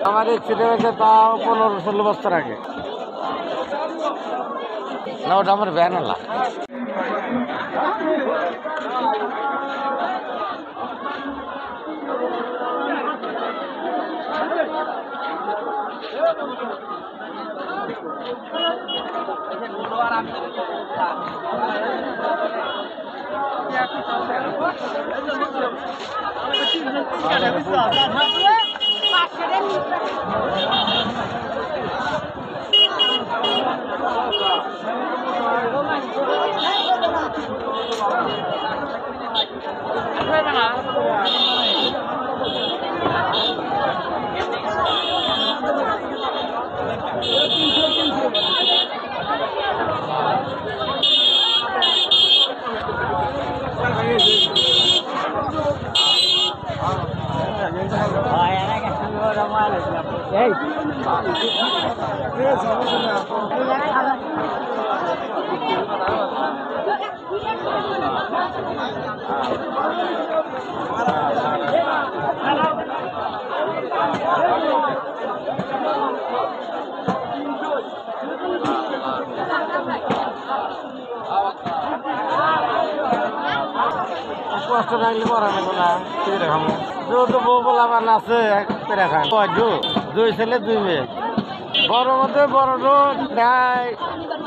আমার এক্সিডেন্ট হয়েছে তাও 15-16 বছর আগে। না, ওটা আমার ভ্যান আলা। কষ্ট থাকলে করা নেবো না, খাবো যেহেতু বউ বলা বান আছে খান দুই ছেলে 2 মেয়ে। বড় মধ্যে বড়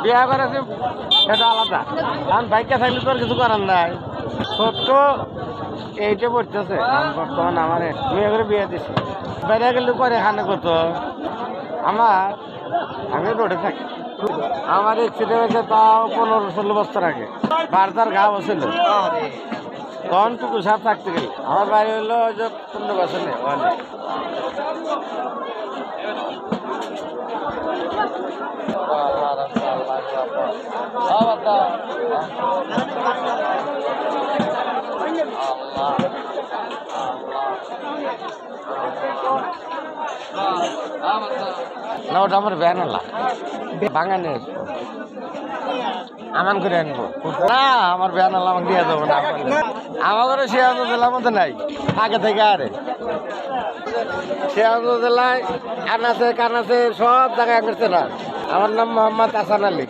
বিয়া করেছে, এটা আলাদা। কারণ বাইকে থাকলে তো আর কিছু করার নাই। ছোট্ট এইটা পড়তেছে বর্তমান আমার মেয়ে করে বিয়ে দিচ্ছে। বাইরে গেলে করে খানে কত আমি রোডে থাকি। আমার এক্সিডেন্ট হয়েছে তাও 15-16 বছর আগে। বারদার ঘা বসছিল তখন টুকু সাপ থাকতে গেলে। আমার বাড়ি হলো যে 15 বছর নেই। না, ওটা আমার ভ্যান আলা বাঙালি আমান করে আনবো না। আমার ভ্যান আলা আমাকে দিয়ে দেবো না। আমাদের সিরাজগঞ্জ জেলার মধ্যে নাই আগে থেকে। আরে সিরাজগঞ্জ জেলায় আনাচে কানাচে সব জায়গায় করছে না। আমার নাম মোহাম্মদ হাসান আলী।